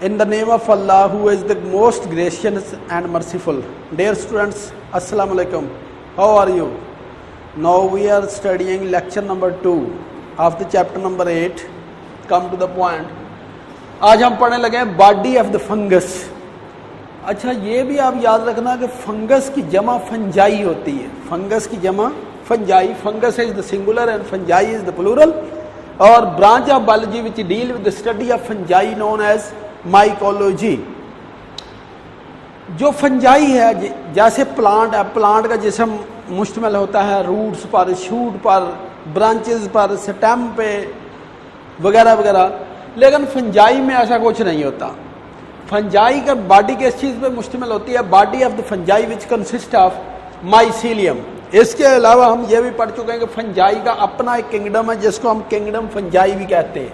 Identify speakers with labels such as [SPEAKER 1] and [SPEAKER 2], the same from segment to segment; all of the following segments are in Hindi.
[SPEAKER 1] In the name of Allah, who is the most gracious and merciful. Dear students, Assalamu alaikum. How are you? Now we are studying lecture number 2 of the chapter number 8. Come to the point. आज हम पढ़ने लगे हैं बॉडी ऑफ द फंगस. अच्छा, ये भी आप याद रखना कि फंगस की जमा फंजाई होती है. फंगस की जमा fungi. Fungus is the singular and fungi is the plural. और branch of biology which deal with the study of fungi known as mycology. जो फंजाई है, जैसे प्लांट है, प्लांट का जिस्म मुश्तमिल होता है रूट्स पर, शूट पर, ब्रांचेस पर, स्टेम पे वगैरह वगैरह. लेकिन फंजाई में ऐसा कुछ नहीं होता. फंजाई का बॉडी किस चीज़ पे मुश्तमिल होती है? Body of the fungi which consist of mycelium. इसके अलावा हम ये भी पढ़ चुके हैं कि फंजाई का अपना एक किंगडम है जिसको हम किंगडम फंजाई भी कहते हैं.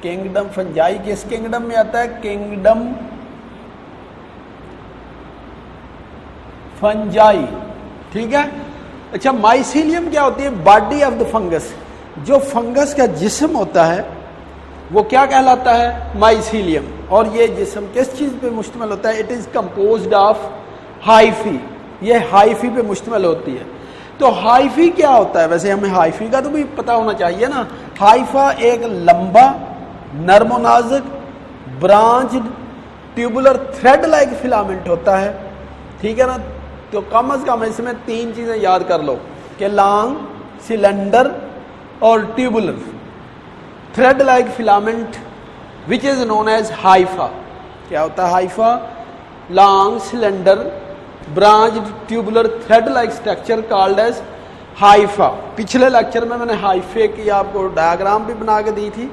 [SPEAKER 1] किंगडम फंजाई किस किंगडम में आता है? Kingdom fungi. ठीक है. अच्छा, माइसीलियम क्या होती है? Body of the fungus. जो फंगस का जिस्म होता है वो क्या कहलाता है? माइसीलियम. और ये जिस्म किस चीज पे मुश्तमिल होता है? It is composed of hyphae. ये हाइफी पे मुश्तमिल होती है. तो हाइफी क्या होता है? वैसे हमें हाइफी का तो भी पता होना चाहिए ना. हाइफा एक लंबा, नर्म नाजुक, branch, tubular thread like filament होता है. ठीक है ना. तो कम से कम इसमें 3 चीजें याद कर लो कि लॉन्ग, सिलेंडर और tubular thread like filament which is known as hypha. क्या होता है hypha? Long, cylinder, branch, tubular thread like structure called as hypha. पिछले लेक्चर में मैंने हाइफे की आपको डायग्राम भी बना के दी थी,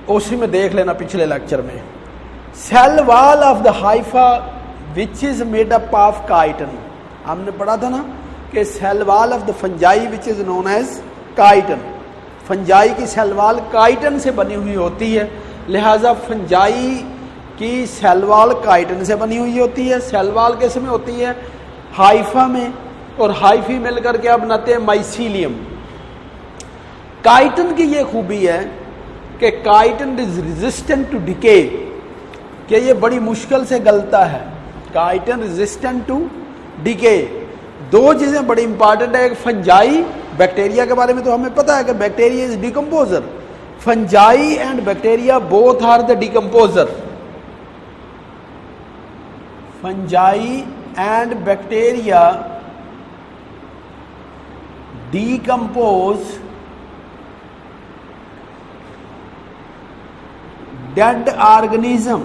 [SPEAKER 1] उसी में देख लेना पिछले लेक्चर में. Cell wall of the hypha which is made up of chitin. हमने पढ़ा था ना कि cell wall of the fungi which is known as chitin. Fungi की सेल वॉल काइटन से बनी हुई होती है, लिहाजा फंजाई की सेल वॉल काइटन से बनी हुई होती है. सेल वॉल किस में होती है? हाइफा में. और हाइफी मिलकर क्या बनाते हैं? माइसीलियम. काइटन की ये खूबी है कि chitin is resistant to decay, कि ये बड़ी मुश्किल से गलता है. Chiton resistant to decay. 2 चीजें बड़ी इंपॉर्टेंट है. एक फंजाई, बैक्टीरिया के बारे में तो हमें पता है कि bacteria is decomposer. Fungi and bacteria both are the decomposer. Fungi and bacteria decompose dead organism.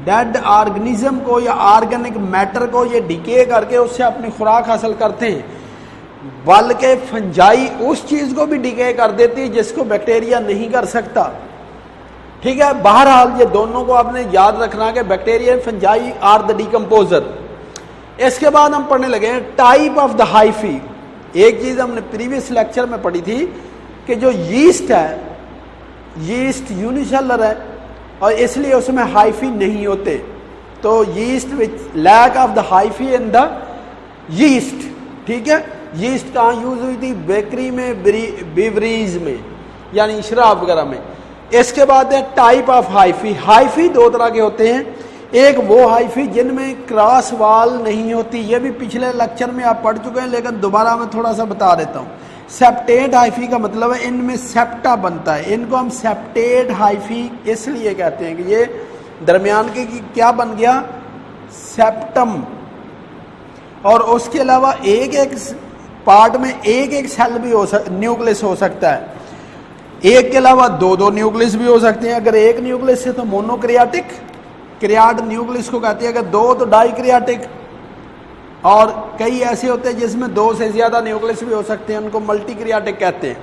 [SPEAKER 1] Dead organism को या ऑर्गेनिक मैटर को ये डिके करके उससे अपनी खुराक हासिल करते हैं. बल्कि फंजाई उस चीज को भी डिके कर देती है जिसको बैक्टीरिया नहीं कर सकता. ठीक है. बहरहाल ये दोनों को आपने याद रखना कि bacteria and fungi are the decomposer. इसके बाद हम पढ़ने लगे हैं टाइप ऑफ द हाइफी. एक चीज हमने प्रीवियस लेक्चर में पढ़ी थी कि जो यीस्ट है, यीस्ट यूनिसेलर है और इसलिए उसमें हाइफी नहीं होते. तो yeast which lack of the hyphae in the yeast. ठीक है. यीस्ट कहाँ यूज हुई थी? बेकरी में, बेवरीज में, यानी शराब वगैरह में. इसके बाद है टाइप ऑफ हाइफी. हाइफी 2 तरह के होते हैं. एक वो हाइफी जिनमें क्रॉस वाल नहीं होती. ये भी पिछले लेक्चर में आप पढ़ चुके हैं, लेकिन दोबारा मैं थोड़ा सा बता देता हूँ. सेप्टेट हाइफी का मतलब है इनमें सेप्टा बनता है. इनको हम सेप्टेट हाइफी इसलिए कहते हैं कि ये दरमियान के क्या बन गया? सेप्टम. और उसके अलावा एक एक पार्ट में एक एक सेल भी हो न्यूक्लियस हो सकता है. एक के अलावा 2 न्यूक्लियस भी हो सकते हैं. अगर एक न्यूक्लियस है तो मोनोक्रियाटिक, क्रियाड न्यूक्लियस को कहते हैं. अगर 2 तो डाइक्रियाटिक. और कई ऐसे होते हैं जिसमें 2 से ज्यादा न्यूक्लियस भी हो सकते हैं, उनको मल्टीक्रियाटिक कहते हैं.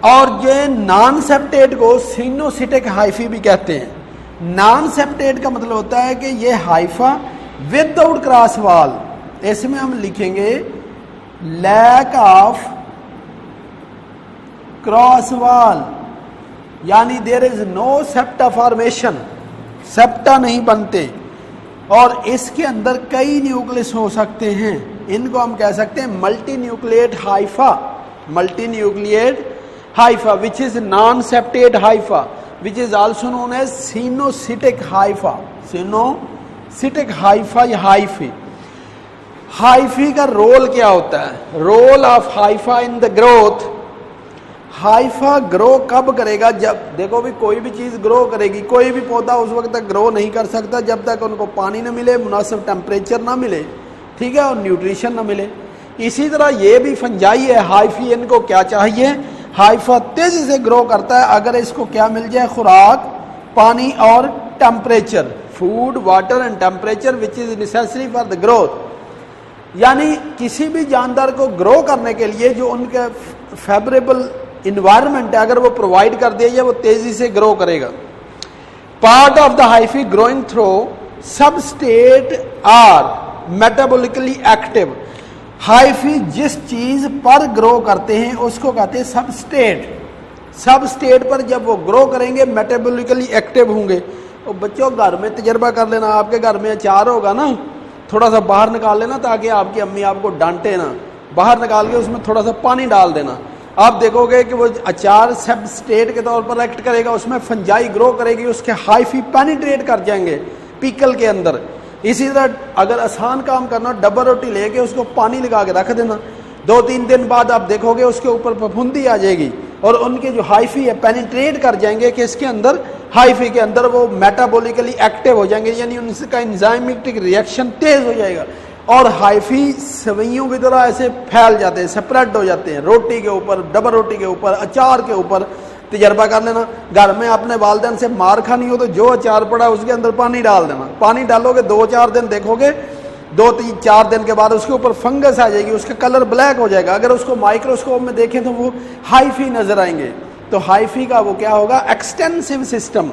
[SPEAKER 1] और ये नॉन सेप्टेट को सिनोसिटिक हाइफी भी कहते हैं. नॉन सेप्टेट का मतलब होता है कि ये हाइफा विदाउट क्रॉस वॉल. इसमें हम लिखेंगे लैक ऑफ क्रॉस वॉल, यानी there is no septa formation. Septa नहीं बनते. और इसके अंदर कई न्यूक्लियस हो सकते हैं. इनको हम कह सकते हैं multi nucleate hypha. Multi nucleate hypha which is non septate hypha which is also known as coenocytic hypha, coenocytic hypha या हाइफी। हाइफी का रोल क्या होता है? Role of hypha in the growth. Hypha grow कब करेगा? जब देखो भी कोई भी चीज ग्रो करेगी, कोई भी पौधा उस वक्त तक ग्रो नहीं कर सकता जब तक उनको पानी ना मिले, मुनासिब टेम्परेचर ना मिले, ठीक है, और न्यूट्रिशन ना मिले। इसी तरह ये भी फंजाई है, हाइफी, इनको क्या चाहिए? हाइफा तेजी से ग्रो करता है अगर इसको क्या मिल जाए? खुराक, पानी और temperature, food, water and temperature which is necessary for the growth. यानी किसी भी जानदार को ग्रो करने के लिए जो उनके फेवरेबल इन्वायरमेंट है अगर वो प्रोवाइड कर दिया जाए, वो तेजी से ग्रो करेगा। Part of the hyphae growing through substrate are metabolically active. Hyphae जिस चीज पर ग्रो करते हैं उसको कहते हैं सबस्टेट। सबस्टेट पर जब वो ग्रो करेंगे मेटाबॉलिकली एक्टिव होंगे। तो बच्चों घर में तजर्बा कर लेना, आपके घर में अचार होगा ना, थोड़ा सा बाहर निकाल लेना ताकि आपकी अम्मी आपको डांटे ना, बाहर निकाल के उसमें थोड़ा सा पानी डाल देना। आप देखोगे कि वो अचार सबस्टेट के तौर पर एक्ट करेगा, उसमें फंजाई ग्रो करेगी, उसके हाइफी पेनिट्रेट कर जाएंगे पीकल के अंदर। इसी तरह अगर आसान काम करना, डब्बा रोटी लेके उसको पानी लगा के रख देना, 2-3 दिन बाद आप देखोगे उसके ऊपर फफूंदी आ जाएगी और उनके जो हाइफी है पेनिट्रेट कर जाएंगे कि इसके अंदर, हाइफी के अंदर वो मेटाबॉलिकली एक्टिव हो जाएंगे, यानी उनका एंजाइमेटिक रिएक्शन तेज हो जाएगा और हाइफी सवैयों की तरह ऐसे फैल जाते हैं, स्प्रेड हो जाते हैं रोटी के ऊपर, डबल रोटी के ऊपर, अचार के ऊपर। तजर्बा कर लेना, घर में अपने वालिदैन से मार खानी हो तो जो अचार पड़ा उसके अंदर पानी डाल देना। पानी डालोगे 2-4 दिन देखोगे, 2-3-4 दिन के बाद उसके ऊपर फंगस आ जाएगी, उसका कलर ब्लैक हो जाएगा। अगर उसको माइक्रोस्कोप में देखें तो वो हाइफी नजर आएंगे। तो हाइफी का वो क्या होगा? एक्सटेंसिव सिस्टम,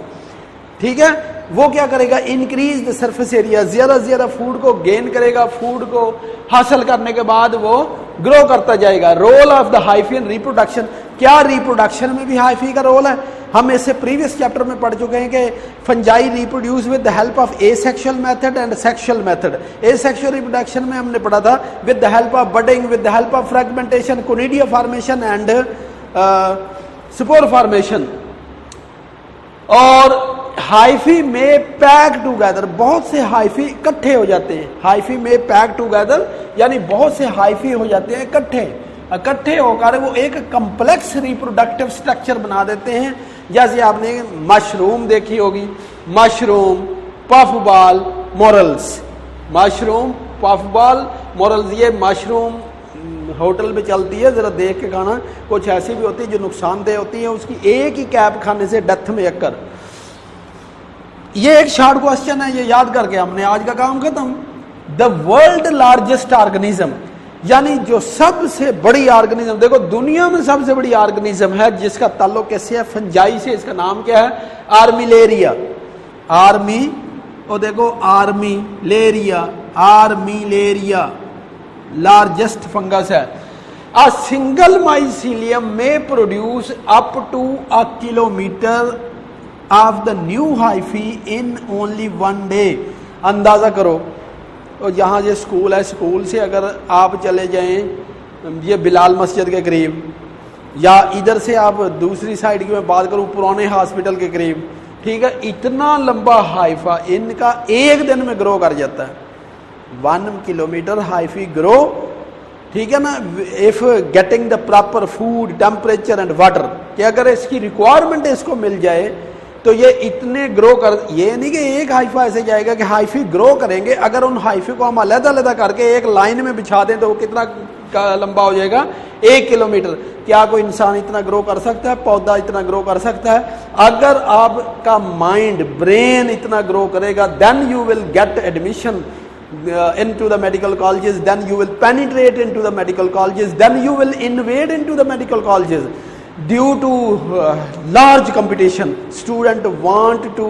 [SPEAKER 1] ठीक है। वो क्या करेगा? इंक्रीज द सरफेस एरिया, ज्यादा से ज्यादा फूड को गेन करेगा, फूड को हासिल करने के बाद वो ग्रो करता जाएगा। Role of the hyphae in reproduction, क्या रिप्रोडक्शन में भी हाइफी का रोल है? हम इससे प्रीवियस चैप्टर में पढ़ चुके हैं कि fungi reproduce with the help of asexual method and sexual method. Asexual reproduction में हमने पढ़ा था with the help of budding, with the help of fragmentation, conidia formation and spore formation. और हाइफी में पैक टूगेदर, बहुत से हाइफी इकट्ठे हो जाते हैं। हाइफी में पैक टूगेदर यानी बहुत से हाइफी हो जाते हैं इकट्ठे होकर वो एक कम्प्लेक्स रिप्रोडक्टिव स्ट्रक्चर बना देते हैं। जैसे आपने मशरूम देखी होगी, mushroom, puffball, morals, mushroom, puffball, morals. ये मशरूम होटल में चलती है, जरा देख के खाना, कुछ ऐसी भी होती है जो नुकसानदेह होती है, उसकी एक ही कैप खाने से डेथ में अक्कर। ये एक शॉर्ट क्वेश्चन है, ये याद करके हमने आज का काम खत्म। द वर्ल्ड लार्जेस्ट ऑर्गेनिज्म, यानी जो सबसे बड़ी ऑर्गेनिज्म, देखो दुनिया में सबसे बड़ी ऑर्गेनिज्म है जिसका ताल्लुक कैसे है? फंजाई से। इसका नाम क्या है? आर्मिलेरिया। आर्मी, और देखो आर्मिलेरिया, आर्मिलेरिया लार्जेस्ट फंगस है। अ सिंगल माइसीलियम में produce up to a kilometre of the new hyphae in only 1 day. अंदाजा करो, और यहाँ ये स्कूल है, स्कूल से अगर आप चले जाएं ये बिलाल मस्जिद के करीब, या इधर से आप दूसरी साइड की मैं बात करूँ पुराने हॉस्पिटल के करीब, ठीक है, इतना लंबा हाइफा इनका एक दिन में ग्रो कर जाता है। 1 किलोमीटर हाइफी ग्रो, ठीक है ना, if getting the proper food, temperature and water, कि अगर इसकी रिक्वायरमेंट इसको मिल जाए तो ये इतने ग्रो कर, ये नहीं कि एक हाइफा ऐसे जाएगा कि हाइफी ग्रो करेंगे। अगर उन हाइफी को हम अलग-अलग करके एक लाइन में बिछा दें तो वो कितना लंबा हो जाएगा? 1 किलोमीटर। क्या कोई इंसान इतना ग्रो कर सकता है? पौधा इतना ग्रो कर सकता है? अगर आपका माइंड, ब्रेन इतना ग्रो करेगा, then you will get admission into the medical colleges, then you will penetrate into the medical colleges, then you will invade into the medical colleges. Due to large competition, student want to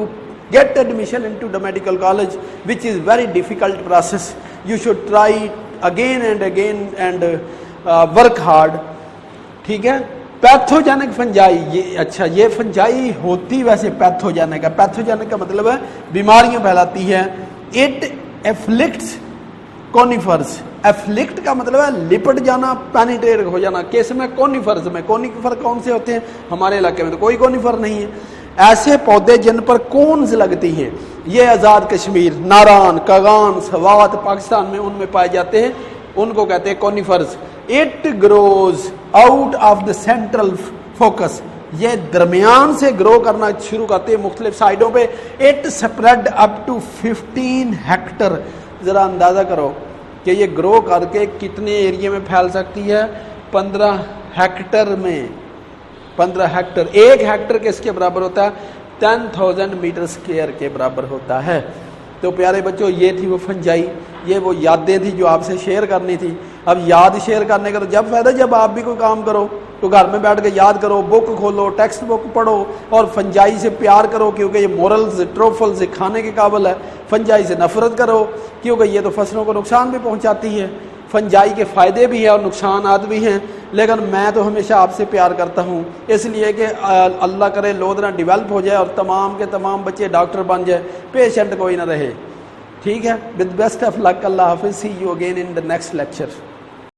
[SPEAKER 1] get admission into the medical college, which is very difficult process. You should try again and again and work hard. ठीक है। पैथोजेनिक फंजाई, ये अच्छा, ये फंजाई होती वैसे पैथोजेनिक है। पैथोजेनिक का मतलब है बीमारियां फैलाती है। It एफ्लिक्ट्स conifers. एफ्लिक्ट का मतलब है लिपट जाना, पेनिट्रेट हो जाना। किस में? कॉनिफर्स में। कॉनिफर कौन से होते हैं? हमारे इलाके में तो कोई कॉनिफर नहीं है। ऐसे पौधे जिन पर कॉन्स लगती हैं, ये आज़ाद कश्मीर, नारान, कगान, सवात पाकिस्तान में उनमें पाए जाते हैं, उनको कहते हैं conifers. It grows out of the central focus, ये दरमियान से ग्रो करना शुरू करते हैं मुख्तलिफ साइडों पे। It spread up to 15 hectare. जरा अंदाजा करो कि ये ग्रो करके कितने एरिया में फैल सकती है? 15 हेक्टर में। 15 हेक्टर, 1 हेक्टर किसके बराबर होता है? 10,000 मीटर स्क्वायर के बराबर होता है। तो प्यारे बच्चों, ये थी वो फंजाई, ये वो यादें थी जो आपसे शेयर करनी थी। अब याद शेयर करने का तो जब फायदा जब आप भी कोई काम करो, तो घर में बैठ के याद करो, बुक खोलो, टेक्स्ट बुक पढ़ो और फंजाई से प्यार करो, क्योंकि ये मोरल्स ट्रोफल्स खाने के काबिल है। फंजाई से नफरत करो, क्योंकि ये तो फसलों को नुकसान भी पहुंचाती है। फंजाई के फ़ायदे भी हैं और नुकसानात भी हैं, लेकिन मैं तो हमेशा आपसे प्यार करता हूँ, इसलिए कि अल्लाह करे लोधना डेवलप हो जाए और तमाम के तमाम बच्चे डॉक्टर बन जाए, पेशेंट कोई ना रहे। ठीक है, विद बेस्ट ऑफ लक, अल्लाह हाफिज़, see you again in the next lecture.